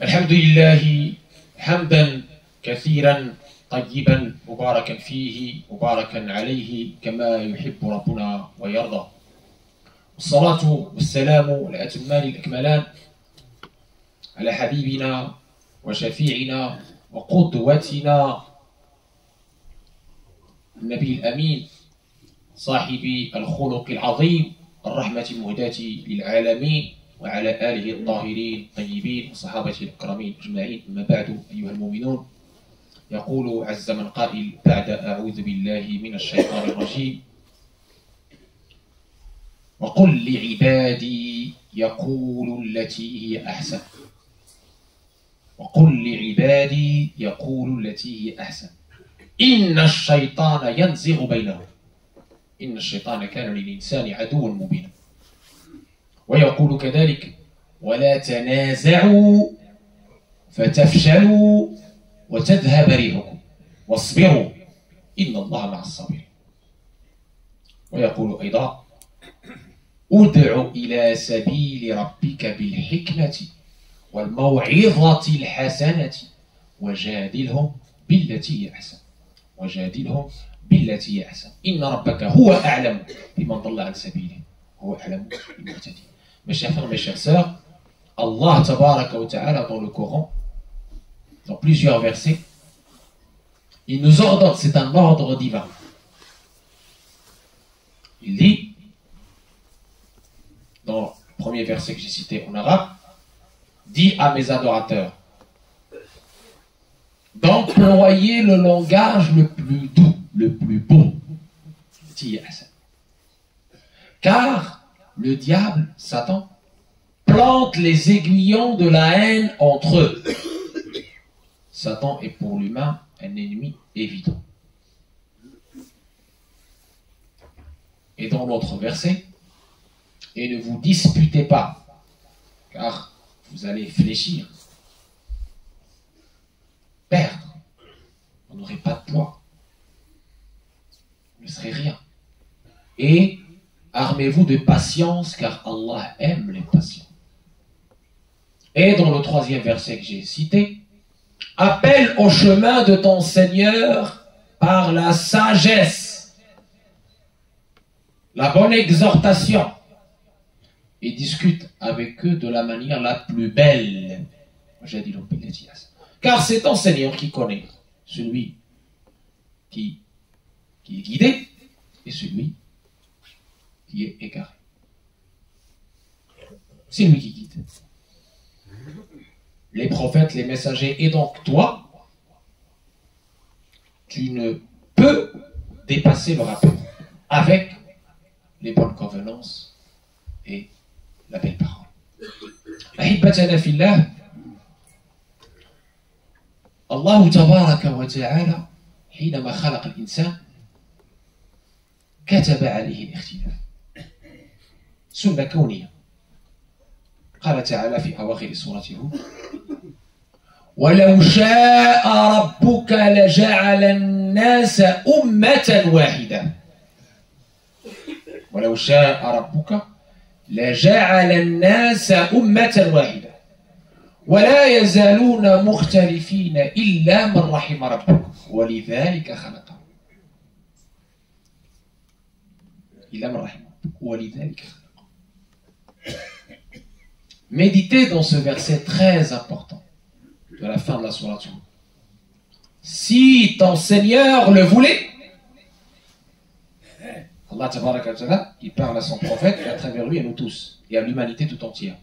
الحمد لله حمدا كثيرا طيبا مباركا فيه مباركا عليه كما يحب ربنا ويرضى. والصلاة والسلام الأتمان الأكملان على حبيبنا وشفيعنا وقدوتنا النبي الأمين صاحب الخلق العظيم الرحمة المهداة للعالمين وعلى آله الطاهرين الطيبين وصحابته الأكرمين أجمعين. أما بعد أيها المؤمنون، يقول عز من قائل بعد أعوذ بالله من الشيطان الرجيم: وقل لعبادي يقولوا التي هي أحسن. وقل لعبادي يقولوا التي هي أحسن إن الشيطان ينزغ بينهم إن الشيطان كان للإنسان عدوا مبينا. ويقول كذلك: ولا تنازعوا فتفشلوا وتذهب ريحكم واصبروا إن الله مع الصابرين. ويقول أيضا: ادع إلى سبيل ربك بالحكمة والموعظة الحسنة وجادلهم بالتي هي أحسن وجادلهم بالتي هي أحسن إن ربك هو أعلم بمن ضل عن سبيله هو أعلم بالمهتدين. Mes chers frères, mes chères sœurs, Allah Tabaraka wa Ta'ala dans le Coran, dans plusieurs versets, il nous ordonne, c'est un ordre divin. Il dit, dans le premier verset que j'ai cité en arabe, dis à mes adorateurs d'employer le langage le plus doux, le plus beau, car le diable, Satan, plante les aiguillons de la haine entre eux. Satan est pour l'humain un ennemi évident. Et dans l'autre verset, et ne vous disputez pas, car vous allez fléchir, perdre, vous n'aurez pas de poids, vous ne serez rien. Et armez-vous de patience, car Allah aime les patients. Et dans le troisième verset que j'ai cité, appelle au chemin de ton Seigneur par la sagesse, la bonne exhortation, et discute avec eux de la manière la plus belle. J'ai dit car c'est ton Seigneur qui connaît celui qui est guidé et celui qui est égaré. C'est lui qui guide. Les prophètes, les messagers, et donc toi, tu ne peux dépasser le rappel avec les bonnes convenances et la belle parole. أحبتنا في الله، الله تبارك وتعالى حينما خلق الإنسان كتب عليه الاختلاف، سنة كونية. قال تعالى في أواخر سورة هود: ولو شاء ربك لجعل الناس أمة واحدة. ولو شاء ربك لجعل الناس أمة واحدة ولا يزالون مختلفين إلا من رحم ربك ولذلك خلقهم. إلا من رحم ربك ولذلك خلقهم. Méditez dans ce verset très important de la fin de la sourate. Si ton Seigneur le voulait, Allah Tabaraka wa Ta'ala, il parle à son prophète et à travers lui à nous tous et à l'humanité tout entière.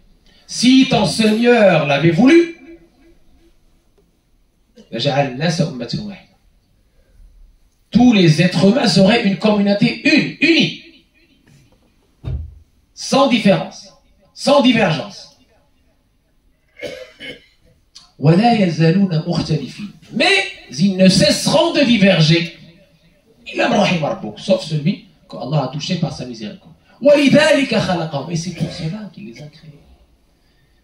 Si ton Seigneur l'avait voulu, tous les êtres humains seraient une communauté unie, sans différence, sans divergence. Mais ils ne cesseront de diverger, sauf celui qu'Allah a touché par sa miséricorde. Et c'est pour cela qu'il les a créés.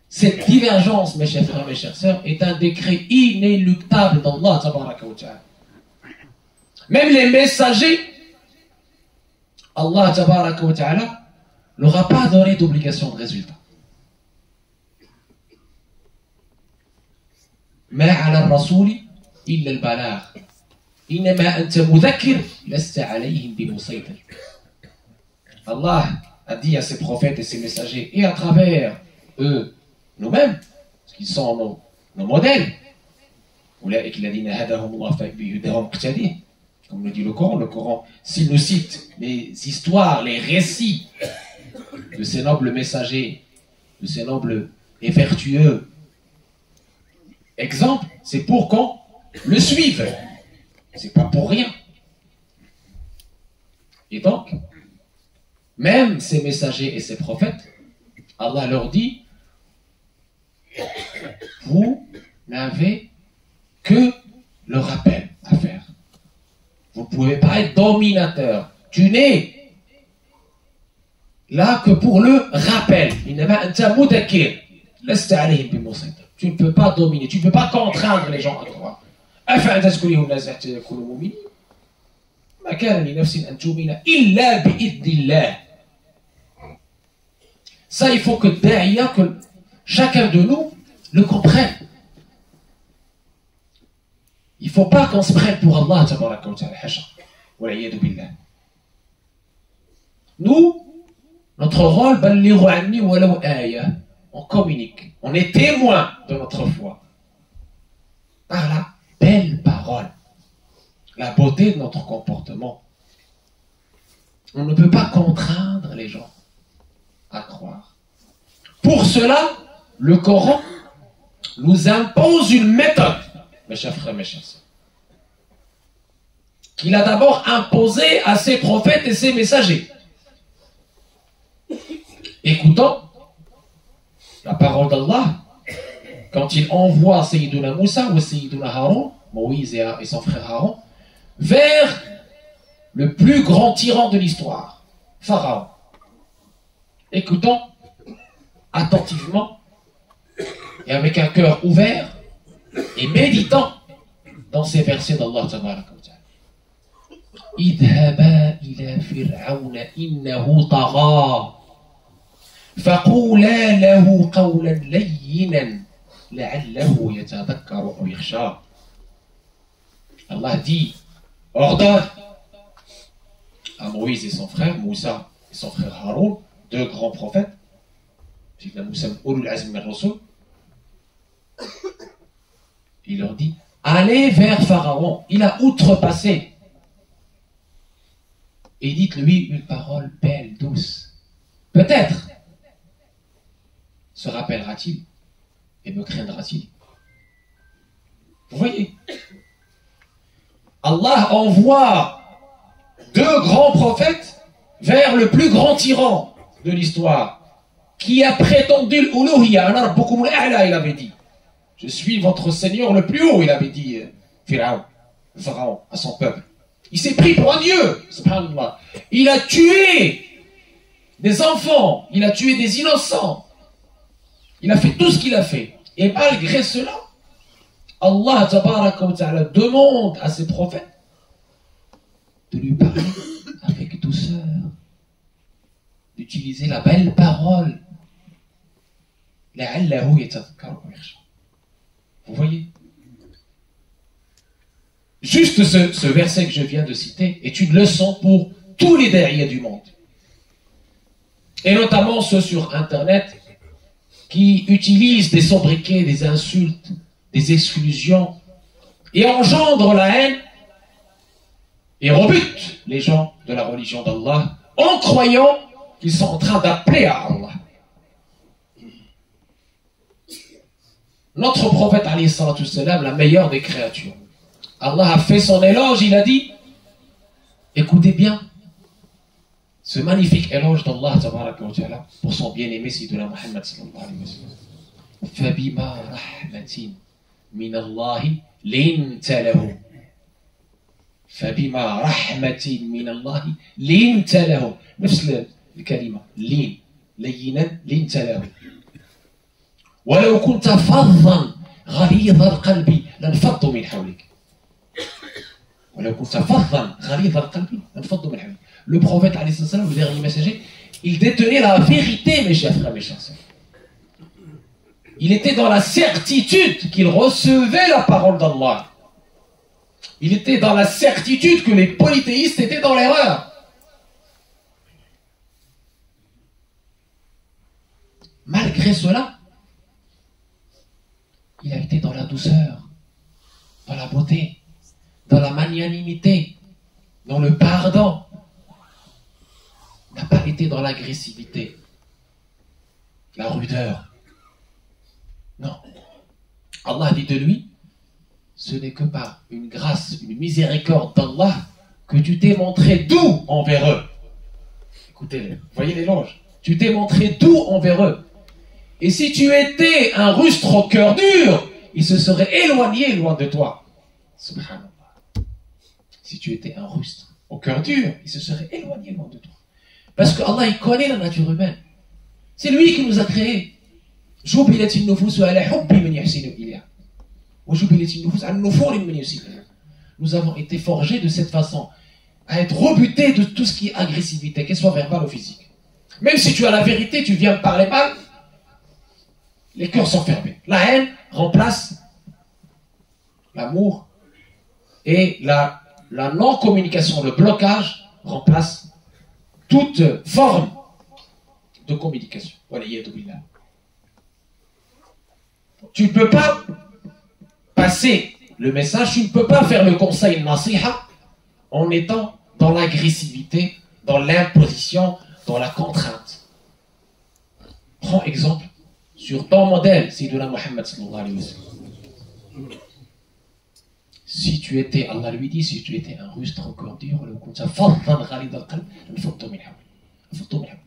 Cette divergence, mes chers frères, mes chères sœurs, est un décret inéluctable d'Allah Tabaraka wa Ta'ala. Même les messagers, Allah Tabaraka wa Ta'ala leur a pas donné d'obligation de résultat. ما على الرسول إلا البلاغ إنما أنت مذكر لست عليهم بمسيطر. Allah a dit à ses prophètes et ses messagers, et à travers eux, nous-mêmes, parce qu'ils sont nos modèles. Comme le dit le Coran, s'il nous cite les histoires, les récits de ces nobles messagers, de ces nobles et vertueux exemples, c'est pour qu'on le suive. C'est pas pour rien. Et donc, même ces messagers et ces prophètes, Allah leur dit, vous n'avez que le rappel à faire. Vous ne pouvez pas être dominateur. Tu n'es là que pour le rappel. Tu ne peux pas dominer, tu ne peux pas contraindre les gens à croire. Ça, il faut que chacun de nous le comprenne. Il ne faut pas qu'on se prenne pour Allah. Nous, notre rôle, on communique. On est témoin de notre foi. Par la belle parole. La beauté de notre comportement. On ne peut pas contraindre les gens à croire. Pour cela, le Coran nous impose une méthode, mes chers frères, mes chers sœurs, qu'il a d'abord imposée à ses prophètes et ses messagers. Écoutons la parole d'Allah quand il envoie Sayyiduna Moussa ou Sayyiduna Haroun, Moïse et son frère Haroun, vers le plus grand tyran de l'histoire, Pharaon. Écoutons attentivement et avec un cœur ouvert et méditant dans ces versets d'Allah tabaraka wa ta'ala. Idhaba ila fir'auna innahu tagha faqula lahu qawlan layyinan la'allahu yatadhakkaru aw yakhsha. Allah dit, ordonne à Moïse et son frère, Moussa et son frère Haroun, deux grands prophètes, il leur dit, allez vers Pharaon, il a outrepassé. Et dites-lui une parole belle, douce. Peut-être se rappellera-t-il et me craindra-t-il. Vous voyez, Allah envoie deux grands prophètes vers le plus grand tyran de l'histoire, qui a prétendu l'uluhiyya, il avait dit. Je suis votre Seigneur le plus haut, il avait dit Pharaon à son peuple. Il s'est pris pour un dieu, subhanallah. Il a tué des enfants, il a tué des innocents. Il a fait tout ce qu'il a fait. Et malgré cela, Allah tabaraka wa ta'ala demande à ses prophètes de lui parler avec douceur, d'utiliser la belle parole. Vous voyez? Juste ce verset que je viens de citer est une leçon pour tous les derrières du monde. Et notamment ceux sur Internet qui utilisent des sobriquets, des insultes, des exclusions et engendrent la haine et rebutent les gens de la religion d'Allah en croyant qu'ils sont en train d'appeler à Allah. Notre prophète, alayhi salatu salam, la meilleure des créatures, Allah a fait son éloge, il a dit, écoutez bien, ce magnifique éloge d'Allah tabaraka wa ta'ala pour son bien-aimé Sayyidina Muhammad sallallahu alayhi wa sallam. Fabima rahmatin min Allahi linta lahu. Fabima rahmatin min Allahi linta lahu. نفس الكلمة لين لينا لنت له ولو كنت فظا غليظ القلب لانفضوا من حولك. ولو كنت فظا غليظ القلب لانفضوا من حولك. Le prophète, alayhi salam, le dernier messager, il détenait la vérité, mes chers frères, mes chers sœurs. Il était dans la certitude qu'il recevait la parole d'Allah. Il était dans la certitude que les polythéistes étaient dans l'erreur. Malgré cela, il a été dans la douceur, dans la beauté, dans la magnanimité, dans le pardon. Il n'a pas été dans l'agressivité, la rudeur. Non. Allah dit de lui, ce n'est que par une grâce, une miséricorde d'Allah que tu t'es montré doux envers eux. Écoutez, voyez l'éloge. Tu t'es montré doux envers eux. Et si tu étais un rustre au cœur dur, il se serait éloigné loin de toi. Subhanallah. Si tu étais un rustre au cœur dur, il se serait éloigné loin de toi. Parce que Allah, il connaît la nature humaine. C'est lui qui nous a créés. جُبِلَتِ النُّفُوسُ عَلَى حُبِّ مَنْ يُحْسِنُ إِلَيْهَا وَجُبِلَتِ النُّفُوسُ عَلَى النُّفُورِ مَنْ يُسِيءُ إِلَيْهَا. Nous avons été forgés de cette façon, à être rebutés de tout ce qui est agressivité, qu'elle soit verbale ou physique. Même si tu as la vérité, tu viens me parler mal, les cœurs sont fermés. La haine remplace l'amour et la non-communication, le blocage remplace toute forme de communication. Tu ne peux pas passer le message, tu ne peux pas faire le conseil nasiha en étant dans l'agressivité, dans l'imposition, dans la contrainte. Prends exemple sur ton modèle, Sayyiduna Muhammad sallallahu alayhi wa sallam. Si tu étais, Allah lui dit, si tu étais un rustre au cœur dur,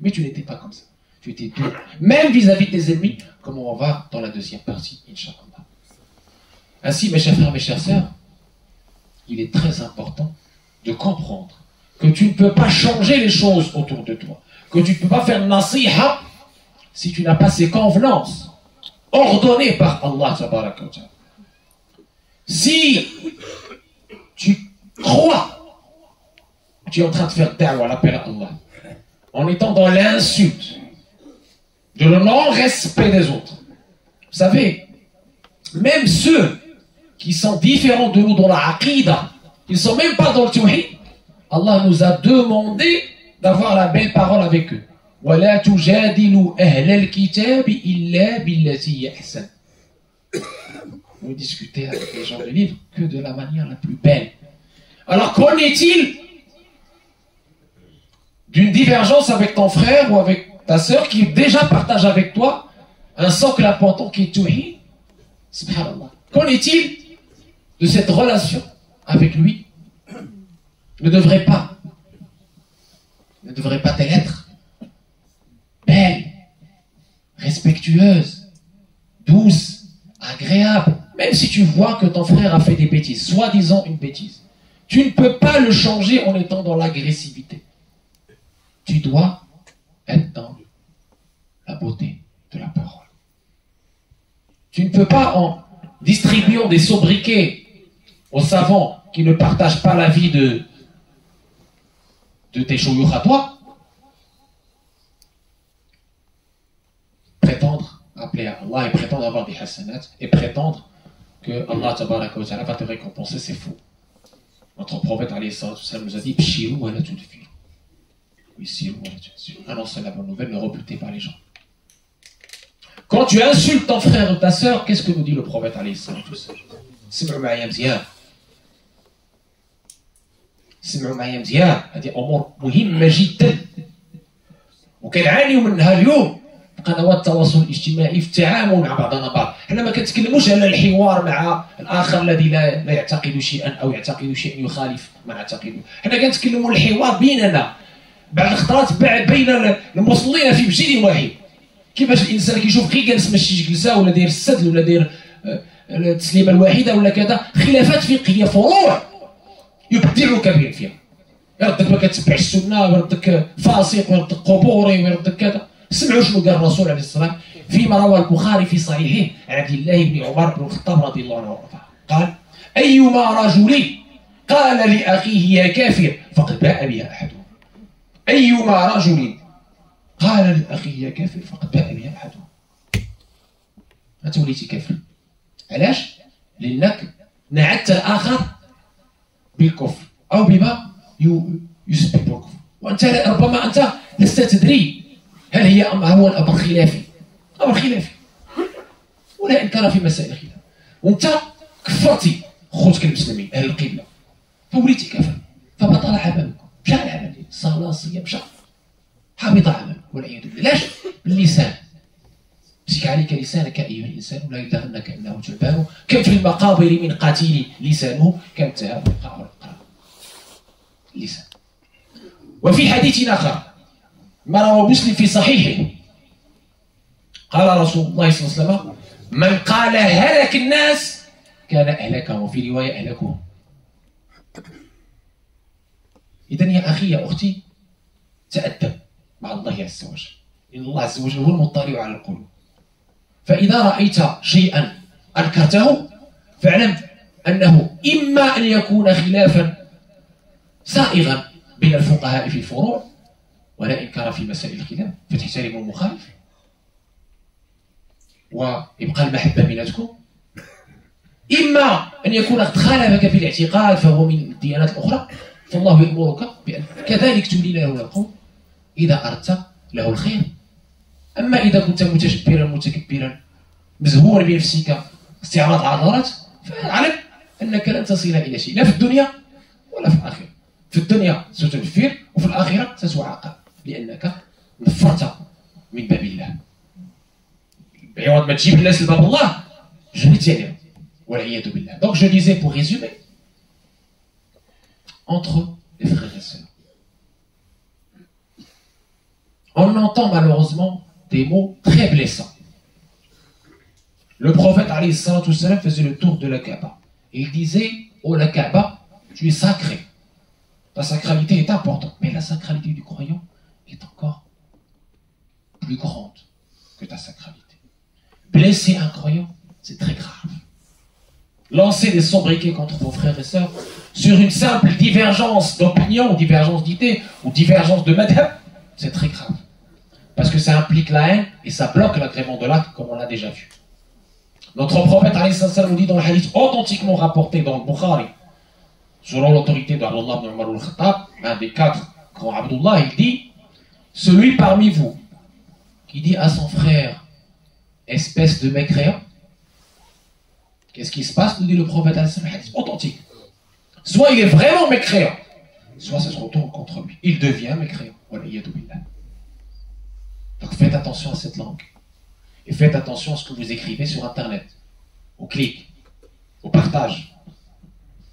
mais tu n'étais pas comme ça. Tu étais dur, même vis-à-vis de tes ennemis, comme on va dans la deuxième partie, Inch'Allah. Ainsi, mes chers frères, mes chères sœurs, il est très important de comprendre que tu ne peux pas changer les choses autour de toi, que tu ne peux pas faire nasiha si tu n'as pas ces convenances ordonnées par Allah. Si tu crois que tu es en train de faire da'wa à l'appel à Allah, en étant dans l'insulte, de le non-respect des autres. Vous savez, même ceux qui sont différents de nous dans la aqidah, ils ne sont même pas dans le tawhid, Allah nous a demandé d'avoir la belle parole avec eux. وَلَا تُجَادِلُوا أَهْلَ الْكِتَابِ إِلَّا بِالَّتِي أَحْسَنُ. Vous discutez avec les gens du livre que de la manière la plus belle. Alors qu'en est-il d'une divergence avec ton frère ou avec ta sœur qui déjà partage avec toi un socle important qui est tawhid? Subhanallah. Qu'en est-il de cette relation avec lui? Ne devrait pas-elle être belle, respectueuse, douce, agréable, même si tu vois que ton frère a fait des bêtises, soi-disant une bêtise. Tu ne peux pas le changer en étant dans l'agressivité. Tu dois être dans la beauté de la parole. Tu ne peux pas, en distribuant des sobriquets aux savants qui ne partagent pas la vie de tes chouyouch à toi, prétendre appeler à Allah et prétendre avoir des hasanat et prétendre que Allah tabaraka wa ta'ala va te récompenser, c'est faux. Notre prophète alayhi salatu wa sallam nous a dit Pshirou wa la tudfiru. Oui, sirou wa la tudfiru. Annoncez la bonne nouvelle, ne rebutez pas les gens. Quand tu insultes ton frère ou ta sœur, qu'est-ce que nous dit le prophète alayhi salatu wa sallam? Sim'u ma'aya mzyan. سمعوا معايا مزيان، هذه امور مهمه جدا وكنعانيو منها اليوم في قنوات التواصل الاجتماعي في التعامل مع بعضنا البعض. حنا ما كنتكلموش على الحوار مع الاخر الذي لا يعتقد شيئا او يعتقد شيئا يخالف ما نعتقده، حنا كنتكلموا الحوار بيننا بعض الخطرات بين المصلين في مسجد واحد. كيفاش الانسان كيشوف غير جالس ماشي جلسه ولا داير السدل ولا داير التسليمه الواحده ولا كذا، خلافات فقهيه فروع يبدعك بهم فيها. يردك ما كتبعش السنه، ويردك فاسق، ويردك قبوري، ويردك كذا. سمعوا شنو قال الرسول عليه الصلاه والسلام فيما روى البخاري في صحيحه عن عبد الله بن عمر بن الخطاب رضي الله عنه وارضاه قال: ايما رجل قال لاخيه يا كافر فقد باء بها احدهم. ايما رجل قال لاخيه يا كافر فقد باء بها احدهم. أنت وليتي كافر. علاش؟ لأنك نعت الآخر بالكفر أو بما يسبب الكفر، وأنت ربما أنت لست تدري هل هو الأمر خلافي، أمر خلافي ولا إنكار في مسائل الخلاف، وأنت كفرتي خوتك المسلمين أهل القبلة فوليتي كافر، فبطل عملك، مشى العمل، الصلاة الصيام مشى، حبط عملك والعياذ بالله. علاش؟ باللسان. امسك عليك لسانك أيها الإنسان ولا يدغنك أنه جبان، كم في المقابر من قاتل لسانه كم تهاب القعر اللسان. وفي حديث آخر ما روى مسلم في صحيحه قال رسول الله صلى الله عليه وسلم: من قال هلك الناس كان أهلكهم، وفي رواية أهلكهم. إذن يا أخي يا أختي تأدب مع الله عز وجل، إن الله عز وجل هو المطلع على القلوب. فإذا رأيت شيئا أنكرته فاعلم أنه إما أن يكون خلافا سائغا بين الفقهاء في الفروع ولا إنكار في مسائل الخلاف، فتحترم المخالف ويبقى المحبة بيناتكم، إما أن يكون قد خالفك في الاعتقاد فهو من الديانات الأخرى، فالله يأمرك بأن كذلك تولي له القول إذا أردت له الخير. أما إذا كنت متجبرا متكبرا مزهورا بنفسك استعراض عضلات فاعلم أنك لن تصل إلى شيء، لا في الدنيا ولا في الآخرة. في الدنيا ستنفر وفي الآخرة ستعاقب لأنك نفرت من باب الله. بعوض ما تجيب الناس لباب الله جريت عليهم والعياذ بالله. Donc je disais pour résumer, entre les frères et sœurs, on entend malheureusement des mots très blessants. Le prophète alayhi salatu wassalam faisait le tour de la Kaaba. Il disait: oh la Kaaba, tu es sacré. Ta sacralité est importante. Mais la sacralité du croyant est encore plus grande que ta sacralité. Blesser un croyant, c'est très grave. Lancer des sobriquets contre vos frères et sœurs sur une simple divergence d'opinion, ou divergence d'idées, ou divergence de madhab, c'est très grave. Parce que ça implique la haine et ça bloque l'agrément de l'acte, comme on l'a déjà vu. Notre prophète nous dit dans le hadith authentiquement rapporté dans le Bukhari, selon l'autorité d'Abdullah ibn Umar al-Khattab, un des 4 grands Abdullah, il dit: celui parmi vous qui dit à son frère espèce de mécréant, qu'est-ce qui se passe, nous dit le prophète, hadith authentique. Soit il est vraiment mécréant, soit ça se retourne contre lui. Il devient mécréant. Donc faites attention à cette langue. Et faites attention à ce que vous écrivez sur Internet, au clic, au partage.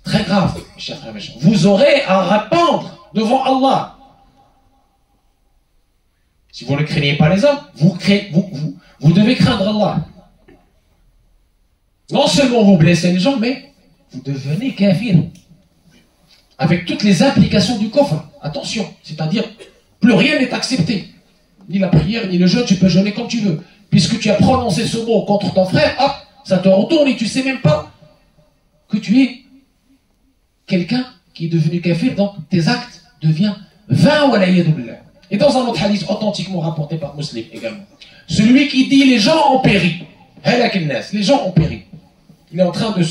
Très grave, mes chers frères et méchants. Vous aurez à répondre devant Allah. Si vous ne craignez pas les hommes, vous devez craindre Allah. Non seulement vous blessez les gens, mais vous devenez kafir. Avec toutes les implications du coffre. Attention, c'est-à-dire, plus rien n'est accepté. Ni la prière, ni le jeûne, tu peux jeûner comme tu veux. Puisque tu as prononcé ce mot contre ton frère, hop, ça te retourne et tu ne sais même pas que tu es quelqu'un qui est devenu kafir, donc tes actes deviennent vains wa l'ayadu billah. Et dans un autre hadith authentiquement rapporté par Muslim également, celui qui dit les gens ont péri, halak al-nas, les gens ont péri, il est en train de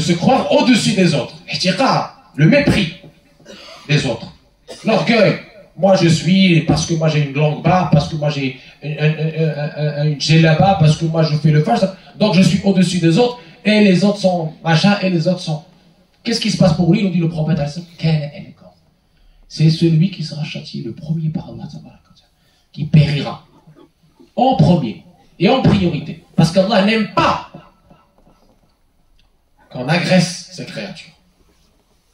se croire au-dessus des autres. Le mépris des autres, l'orgueil. Moi je suis, parce que moi j'ai une longue barbe, parce que moi j'ai une djellaba, parce que moi je fais le fajr, donc je suis au-dessus des autres, et les autres sont machin, et les autres sont... Qu'est-ce qui se passe pour lui? Nous dit le prophète, c'est celui qui sera châtié le premier par Allah, qui périra en premier et en priorité, parce qu'Allah n'aime pas qu'on agresse ses créatures.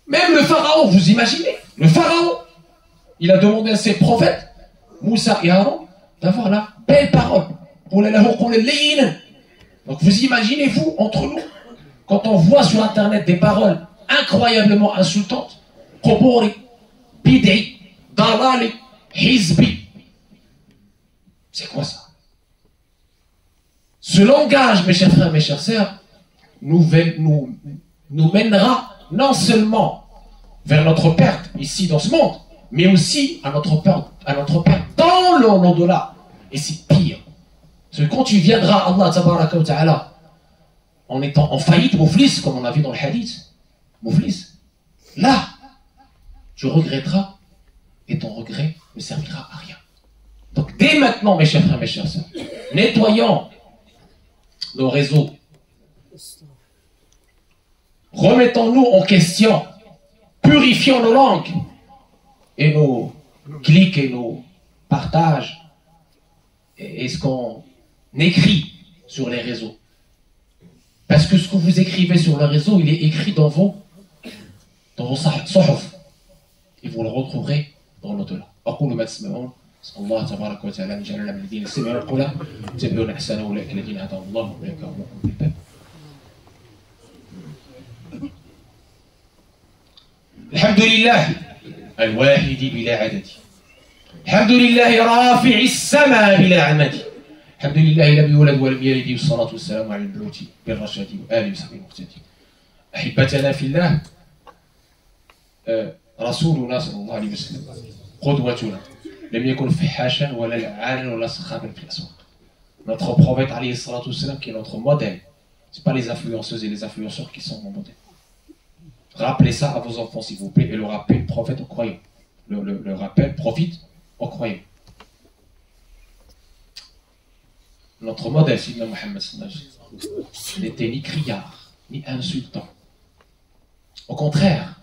Même le pharaon, vous imaginez, le pharaon, il a demandé à ses prophètes, Moussa et Aaron, d'avoir la belle parole. Donc vous imaginez, vous, entre nous, quand on voit sur Internet des paroles incroyablement insultantes, Qobori, Bid'i, Dalali, Hizbi, c'est quoi ça? Ce langage, mes chers frères, mes chères sœurs, nous mènera non seulement vers notre perte ici dans ce monde, mais aussi à notre perte dans l'au-delà. Et c'est pire. Parce que quand tu viendras à Allah tabaraka wa ta'ala en étant en faillite, mouflis, comme on a vu dans le hadith, mouflis, là, tu regretteras et ton regret ne servira à rien. Donc dès maintenant, mes chers frères, mes chères sœurs, nettoyons nos réseaux, remettons-nous en question, purifions nos langues et nos clics et nos partages et ce qu'on écrit sur les réseaux. Parce que ce que vous écrivez sur le réseau, il est écrit dans vos صحف. Et vous le retrouverez dans l'au-delà. أقول ما تسمعون أسأل الله تبارك وتعالى أن يجعلنا من الذين يستمعون القول يتبعون أحسنه أولئك الذين هداهم الله وأولئك هم المهتدون. الحمد لله الواحد بلا عدد. الحمد لله رافع السماء بلا عمد. الحمد لله لم يولد ولم يلد والصلاة والسلام على المبعوث بالرشاد وآله وصحبه المهتدين. أحبتنا في الله، رسولنا صلى الله عليه وسلم قدوتنا لم يكن فحاشا ولا لعانا ولا سخابا في الأسواق. Notre prophète alayhi salatu wassalam qui est notre modèle. Ce n'est pas les influenceuses et les influenceurs qui sont mon modèle. Rappelez ça à vos enfants s'il vous plaît et le rappel prophète aux croyants. Le rappel profite aux croyants. Notre modèle, Sidna Muhammad sallallahu alayhi wa sallam, n'était ni criard, ni insultant. Au contraire,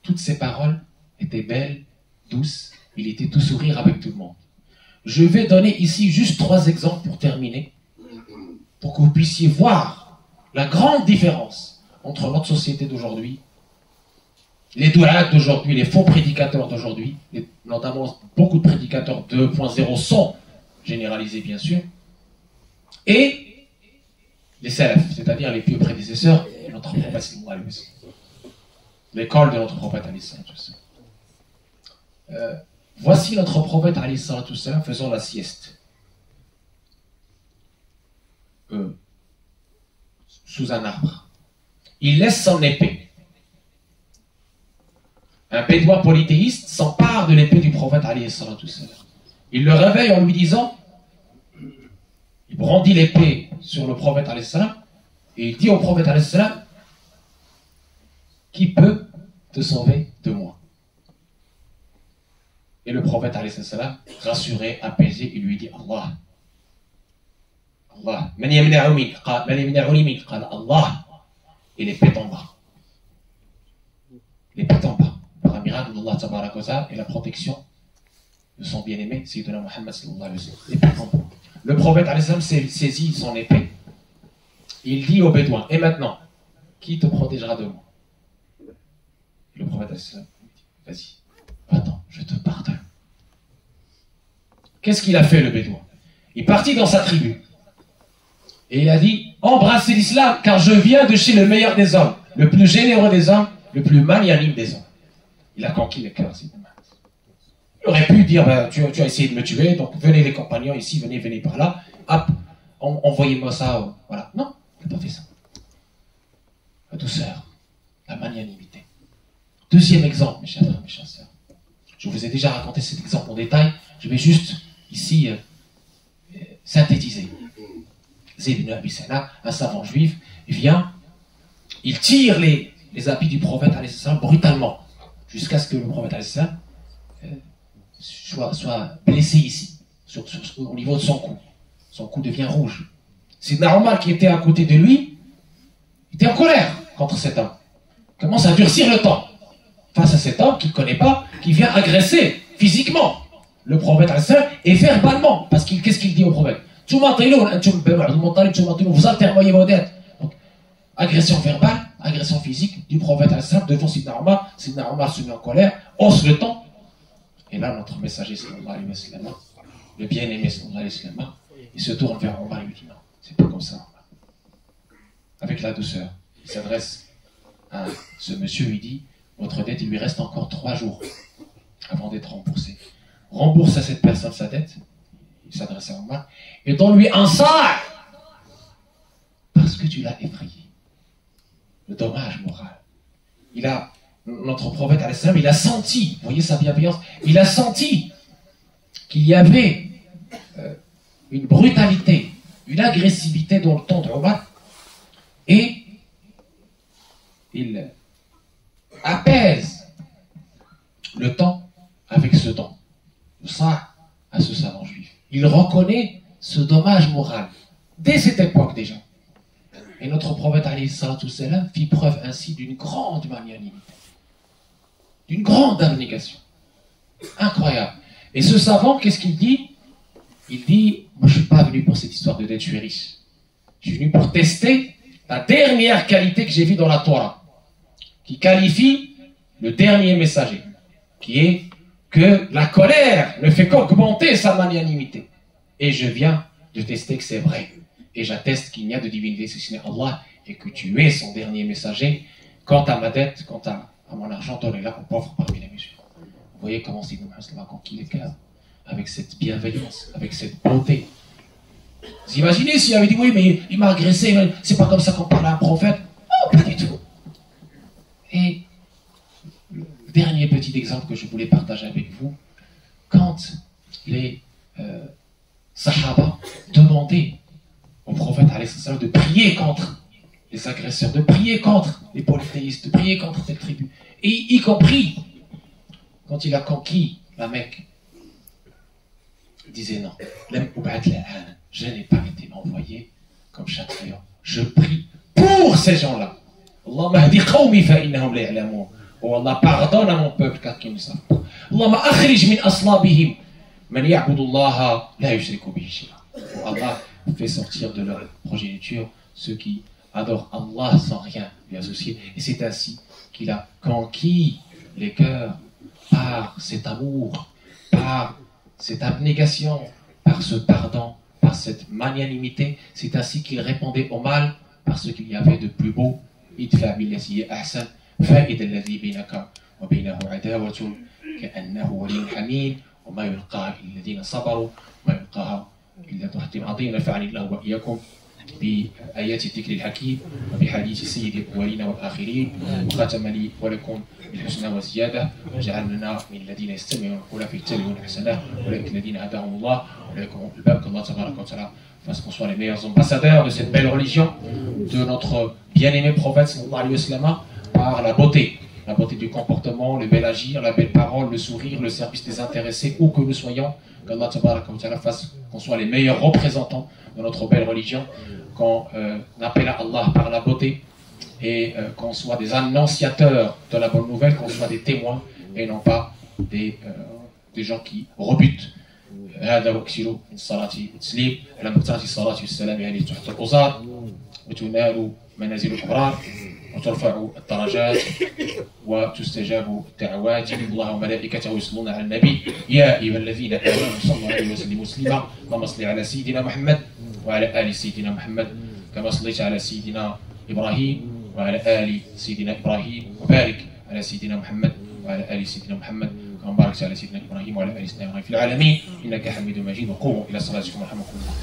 toutes ses paroles étaient belles, douces, il était tout sourire avec tout le monde. Je vais donner ici juste 3 exemples pour terminer, pour que vous puissiez voir la grande différence entre notre société d'aujourd'hui, les dou'at d'aujourd'hui, les faux prédicateurs d'aujourd'hui, notamment beaucoup de prédicateurs 2.0 sont généralisés bien sûr, et les salafs, c'est-à-dire les pieux prédécesseurs de notre prophète sallallahu alayhi wa sallam. L'école de notre prophète alayhi salatu wassalam. Voici notre prophète alayhi salatu wassalam faisant la sieste. Sous un arbre. Il laisse son épée. Un bédouin polythéiste s'empare de l'épée du prophète alayhi salatu wassalam. Il le réveille en lui disant, il brandit l'épée sur le prophète alayhi salam et il dit au prophète alayhi salam, qui peut te sauver de moi? Et le prophète alayhi salam, rassuré, apaisé, il lui dit Allah. Allah. Man yamna'uni min qala Allah. Et l'épée tomba. L'épée tomba. Par un miracle d'Allah tabaraka wa ta'ala et la protection de son bien-aimé, Sayyidina Muhammad sallallahu alayhi wa sallam. L'épée tomba. Le prophète alayhi salam saisit son épée. Il dit au bédouin, et maintenant, qui te protégera de moi? Le prophète alayhi salam dit, vas-y, attends, je te pardonne. Qu'est-ce qu'il a fait le bédouin? Il partit dans sa tribu. Et il a dit, embrassez l'islam, car je viens de chez le meilleur des hommes, le plus généreux des hommes, le plus magnanime des hommes. Il a conquis le cœur. Il aurait pu dire, tu as essayé de me tuer, donc venez les compagnons ici, venez par là, hop, envoyez-moi ça, voilà. Non, il n'a pas fait ça. La douceur, la magnanimité. Deuxième exemple, mes chers frères, mes chères sœurs. Je vous ai déjà raconté cet exemple en détail, je vais juste ici synthétiser. Zayd ibn Abi Sana, un savant juif, vient, il tire les habits du prophète alayhi salam brutalement, jusqu'à ce que le prophète alayhi salam soit blessé ici, au niveau de son cou. Son cou devient rouge. C'est normal qui était à côté de lui, il était en colère contre cet homme. Il commence à durcir le temps face à cet homme qu'il ne connaît pas, qui vient agresser physiquement le prophète et verbalement. Parce qu'est-ce qu'il dit au prophète? Vous altermoyez vos dettes. Donc, agression verbale, agression physique du prophète devant Sidna Omar. Sidna Omar se met en colère, hausse le temps. Et là, notre messager, sallallahu alayhi wa sallam, le bien-aimé, sallallahu alayhi wa sallam, il se tourne vers Omar et lui dit non, c'est pas comme ça. Avec la douceur, il s'adresse à ce monsieur, il dit, votre dette, il lui reste encore 3 jours avant d'être remboursé. Rembourse à cette personne sa dette. Il s'adresse à Omar et donne-lui un sar parce que tu l'as effrayé. Le dommage moral. Notre prophète, il a senti, vous voyez sa bienveillance, il a senti qu'il y avait une brutalité, une agressivité dans le temps de Omar, et il apaise le temps avec ce don, ça à ce savant juif. Il reconnaît ce dommage moral dès cette époque déjà. Et notre prophète alayhi salatu wassalam fit preuve ainsi d'une grande magnanimité, d'une grande abnégation. Incroyable. Et ce savant, qu'est-ce qu'il dit? Il dit, moi je ne suis pas venu pour cette histoire de dette, je suis riche. Je suis venu pour tester la dernière qualité que j'ai vue dans la Torah, qui qualifie le dernier messager, qui est que la colère ne fait qu'augmenter sa magnanimité. Et je viens de tester que c'est vrai. Et j'atteste qu'il n'y a de divinité si ce n'est Allah, et que tu es son dernier messager. Quant à ma dette, quant à mon argent, donnez-la aux pauvres parmi les musulmans. Vous voyez comment Sidna Muhammad a conquis les cœurs, avec cette bienveillance, avec cette bonté. Vous imaginez s'il avait dit, oui, mais il m'a agressé, c'est pas comme ça qu'on parle à un prophète? Non, pas du tout. Et le dernier petit exemple que je voulais partager avec vous, quand les Sahaba demandaient au prophète de prier contre les agresseurs, de prier contre les polythéistes, de prier contre cette tribu, et y compris quand il a conquis la Mecque, il disait non, je n'ai pas été envoyé comme châtillon, je prie pour ces gens-là. Allahumma hdi qawmi fa innahum la ya'lamun. Oh Allah, pardonne à mon peuple car ils ne savent pas. Allahumma akhrij min aslabihim man ya'budu Allah la yushriku bihi shay'a. Oh Allah, fait sortir de leur progéniture ceux qui adorent Allah sans rien lui associer. Et c'est ainsi qu'il a conquis les cœurs par cet amour, par cette abnégation, par ce pardon, par cette magnanimité. C'est ainsi qu'il répondait au mal par ce qu'il y avait de plus beau. idfa billati ahsan fa idha alladhi baynaka wa baynahu adawatun ka'annahu waliyyun hamim wa ma yulqaha illa alladhina sabaru wa ma yulqaha إلا ذو حظ عظيم. نفعني الله وإياكم بآيات الذكر الحكيم وبحديث سيد الأولين والآخرين، وختم لي ولكم بالحسنى والزيادة، وجعلنا من الذين يستمعون القول فيتبعون أحسنه، أولئك الذين هداهم الله، أولئك هم الباب qu'Allah tabaraka wa ta'ala fasse qu'on soit les meilleurs ambassadeurs de cette belle religion, de notre bien-aimé prophète sallallahu alayhi wa sallam, par la beauté du comportement, le bel agir, la belle parole, le sourire, le service des intéressés, où que nous soyons. Qu'Allah tabaraka wa ta'ala fasse qu'on soit les meilleurs représentants de notre belle religion, qu'on appelle à Allah par la beauté, et qu'on soit des annonciateurs de la bonne nouvelle, qu'on soit des témoins et non pas des gens qui rebutent. هذا واكثروا من الصلاة والتسليم على مقتضى الصلاة والسلام عليه تحت الأوزار وتنال منازل الأبرار وترفع الدرجات وتستجاب الدعوات. الله وملائكته يصلون على النبي يا أيها الذين آمنوا صلوا عليه وسلموا تسليما. اللهم صل على سيدنا محمد وعلى آل سيدنا محمد كما صليت على سيدنا إبراهيم وعلى آل سيدنا إبراهيم، وبارك على سيدنا محمد وعلى آل سيدنا محمد كما باركت على سيدنا إبراهيم وعلى آل سيدنا إبراهيم في العالمين إنك حميد مجيد. وقوموا إلى صلاتكم رحمكم الله.